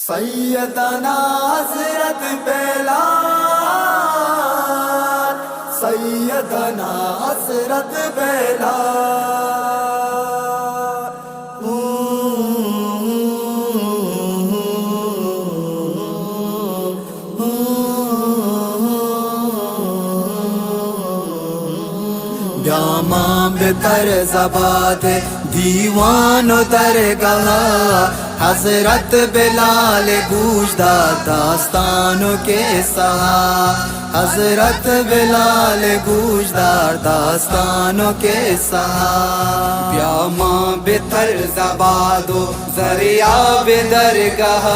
سیدنا حضرت بلال، سیدنا حضرت بلال، بیاماں بتر زباد دیوانو درگاہ، حضرت بلال گوش داد داستانوں کے سہا، حضرت بلال گوش دار داستانوں کے سہا، بیاماں بتر زبادو ذریعہ بدرگاہ،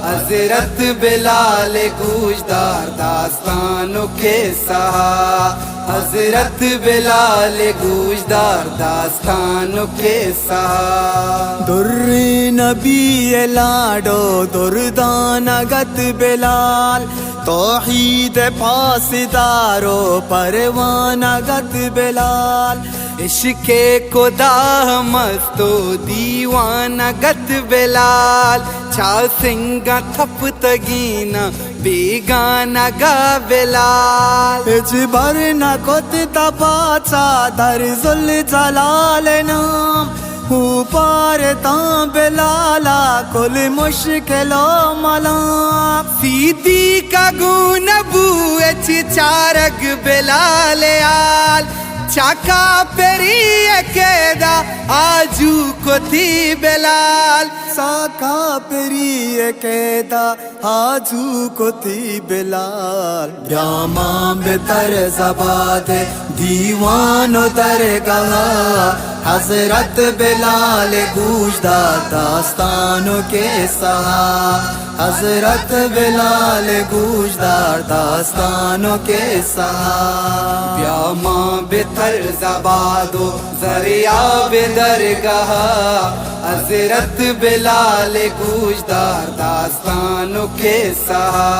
حضرت بلال گوش دار داستانوں کے سہا، حضرت بلال گوش دار داستانوں کے سہا، در نبی لاڈو دردانگت بلال، توحید پاسدارو پروانگت بلال، عشق خدا مستو دیوانگت بلال، چھا سنگا تھپ تگینا بیگانا گا بلال، اجبر نہ کت تباچا در ذل جلال نام، اوپر تاں بلالا کل مشکل و ملام، سیدی کا گون بوچ چارگ بلال آل، چاکا پری اکیدا آجو کو تھی بلال، ساکا پری اکیدا آجو کو تھی بلال، بیاماں بتر زباد دیوانو درگاہ، حضرت بلال گوش داد داستانوں کے سہا، حضرت بلال گوش دار داستانوں کے سہا، بیاماں بتر زبادو ذریعہ بدرگاہ، حضرت بلال گوش دار داستانوں کے سہا،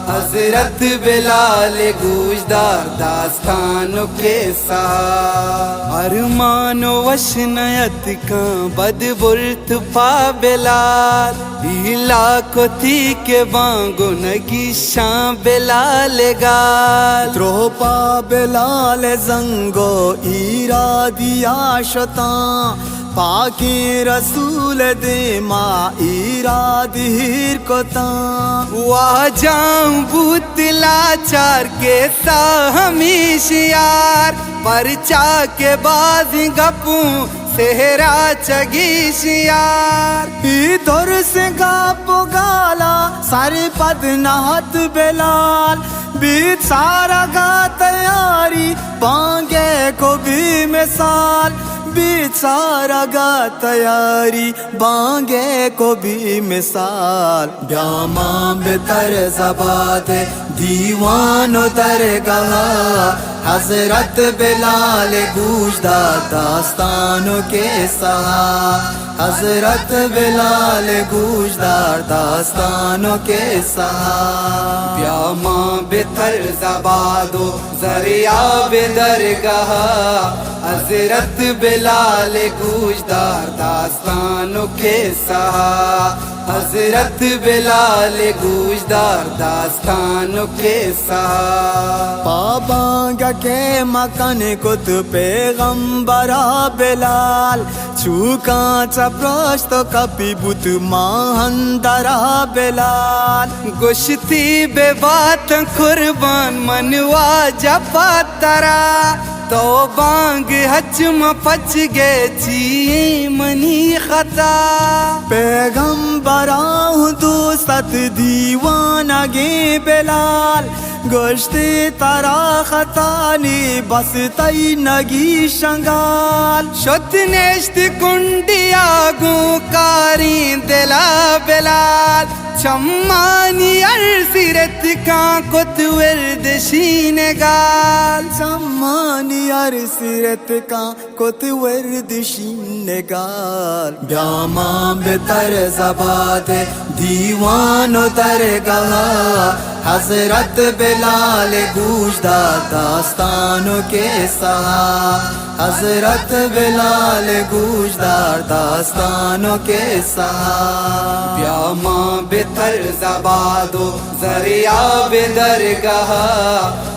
حضرت بلال گوش دار داستانوں کے سہا، ارمان و وشنیت کا بد برت پا بلال، ایلا کو تھی کے بانگو نگی شاں بلال گال، ترو پا بلال زنگو ایرادیا شتاں، پاکی رسول دے ماں ایراد ہیر کو تاں، واہ جاؤں بوتلا چار کے سا ہمیشیار، پرچا کے باز گپوں سہرا چگیشیار، ادھر سے گاپو گالا سارے پد نہت بلال، بیت سارا گا تیاری پانگے کو بھی مثال، بیت سارا گا تیاری بانگے کو بھی مثال، بیاماں بتر زباد دیوانو درگاہ، حضرت بلال گوش داد داستانوں کے سہا، حضرت بلال گوش دار داستانوں کے سہا، بیاماں بتر زبادو ذریعہ بدرگاہ، حضرت بلال گوش دار داستانوں کے سہا، حضرت بلال گوش دار داستانوں کے سہا، پابانگا کے مکان کت پیغمبرا بلال، چوکاں چپرشت کپی بوت ماہندرا بلال، گوشتی بے بات قربان منوا جپا ترا، تو بانگ حچم پچ گے چی منی خطا، پیغمبراں دوست دیوانہ گے بلال، گوشتی ترا خطانی بس تی نگی شنگال، شد نشت کنڈی آگوں کارین دلا بلال، چمانی عرصیرت کان کت ورد شینگال، چمانی عرصیرت کان کت ورد شینگال، بیاماں بتر زباد دیوانو درگاہ، حضرت بلال گوش داد داستانوں کے سہا، حضرت بلال گوشدار داستانوں کے ساتھ پیاماں بتر زبادو ذریعہ بدرگاہ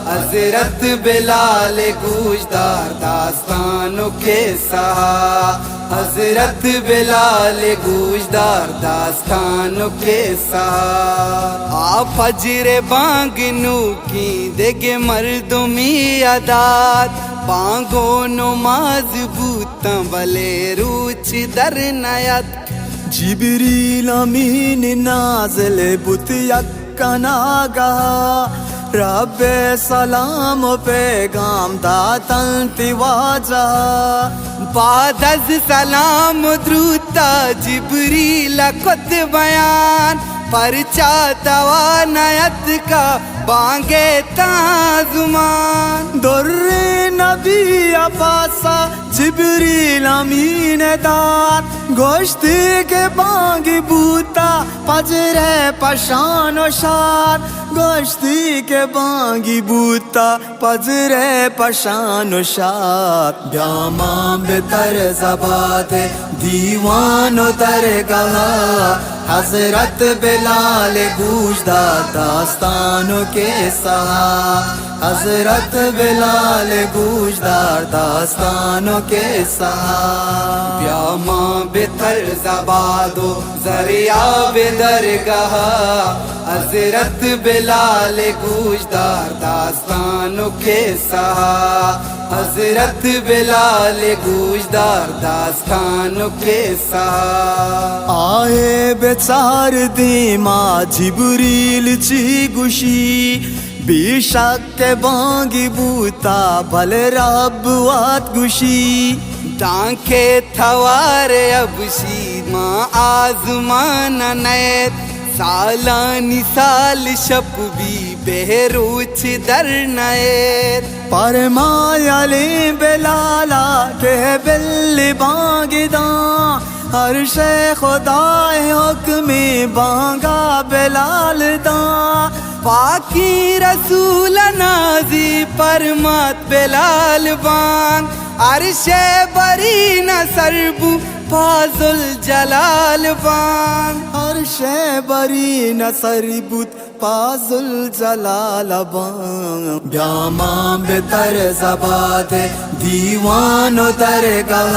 حضرت بلال گوشدار داستانوں کے ساتھ حضرت بلال گوشدار داستانوں کے ساتھ آپ فجر بانگنو کی دیگے مردمی عادات بانگو نماز بوتاں بلے روچ در نیت جبریل امین نازل بت یکنا گاہ رب سلام و پیغام داتن تواجہ بعد از سلام دروتا جبریل خود بیان پرچا توانیت کا بانگے تازمان در نبی افاسا جبریل امین دار گوشتی کے بانگی بوتا پجر پشان و شار گوشتی کے بانگی بوتا پجر پشان و شار بیاماں بتر زباد دیوان و درگاہ حضرت بلال گوشدار داستانوں کے ساتھ حضرت بلال گوشدار داستانوں کے ساتھ پیاماں بتر زبادو ذریعہ بدرگاہ حضرت بلال گوشدار داستانوں کے ساتھ حضرت بلال گوشدار داستانوں کے ساتھ آئے بیچار دیما جبریل چی گوشی بی شک بانگی بوتا بل رب وات گوشی ڈانکے تھوارے ابشی ماں آزمان نیت سالانی سال شپ بھی بہروچ در نیت پرمایا لے بلالا کہ بل بانگی داں عرش خدا حکم بانگا بلال داں پاکی رسول نازی پرمات بلال بانگ عرش بری نہ سربو فاضل جلال بانگ عرش بری نہ سربوت فاضل جلال بانگ بیاماں بتر زباد دیوان و درگاہ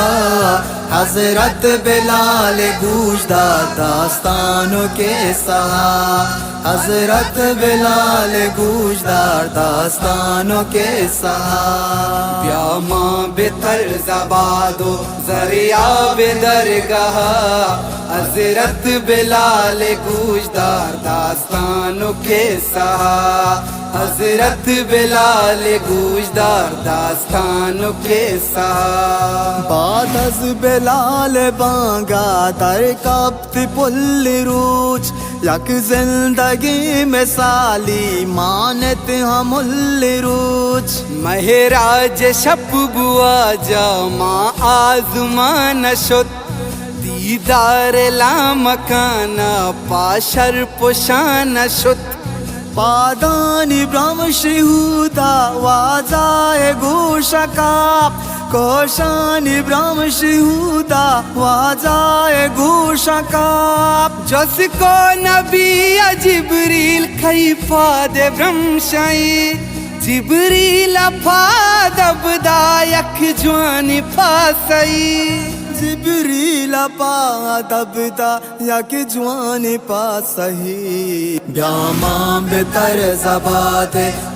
حضرت بلال گوشدار داستانوں کے ساتھ حضرت بلال گوشدار داستانوں کے ساتھ پیاماں بتر زبادو ذریعہ بدرگاہ حضرت بلال گوشدار داستانوں کے ساتھ حضرت بلال گوشدار داستانوں کے ساتھ بعد از بلال بانگا در کبت پل روچ یک زندگی مثالی مانت ہم روچ مہراج شب بوا جا ماں آزمان شد دیدار لامکانا پاشر پشان شد پادانی برام شہودا واجائے گوشکا کوشان برام شہودا واجائے گوشکا جس کو نبی جبریل کھیفا دے برام شائی جبریل پاد ابدا یک جوانی پاسائی جبریل پاد ابدا یک جوانی پاسائی بیاماں بتر زباد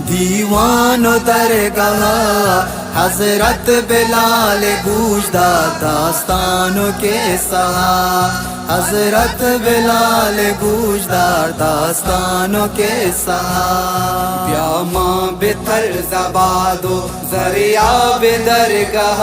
دیوان و درگاہ حضرت بلال گوشدار داستانوں کے ساتھ حضرت بلال گوشدار داستانوں کے ساتھ پیاماں بتر زبادو ذریعہ بدرگاہ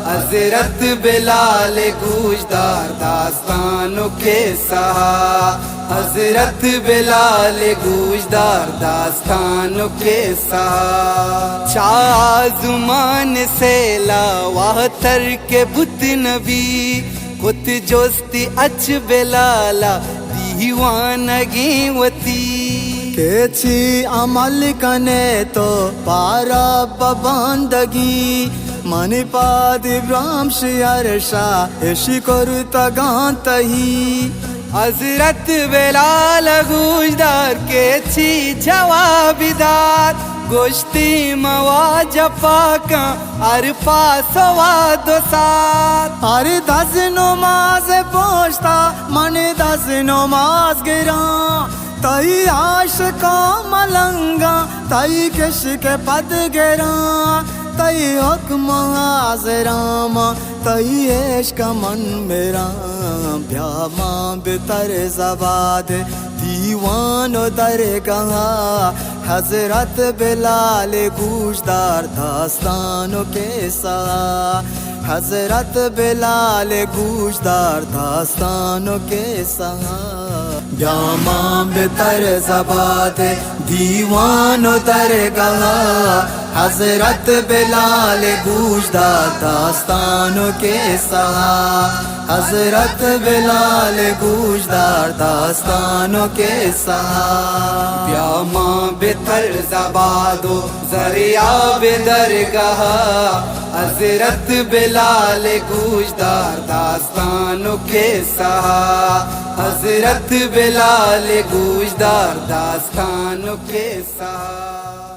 حضرت بلال گوشدار داستانوں کے ساتھ حضرت بلال گوشدار داستانوں کے ساتھ چاہ زمان سے لاواہ تر کے بت نبی کت جوستی اچ بلالا دیوانگی وتی کیچی عمل کنے تو پارا بباندگی Mani padi Bram Shiarsha Eshi korta gantahi Hazrat Bilal Gujdar ke chi jawabidar Goshti mawaj paka arpa sawad saat Har das namaz pochta mane das namaz gira Tai aashka malanga tai kish ke pad gira Tai hukm azrama tai ishq man mera Pyama bitar zabad دیوان و درگاہ حضرت بلال گوشدار داستانوں کے ساتھ حضرت بلال گوشدار داستانوں کے ساتھ بیاماں بتر زباد دیوان و درگاہ حضرت بلال گوشدار داستانوں کے ساتھ حضرت بلال گوشدار داستانوں کے ساتھ بیاماں بتر زبادو ذریعہ بدرگاہ حضرت بلال گوشدار داستانوں کے ساتھ حضرت بلال گوشدار داستانوں کے ساتھ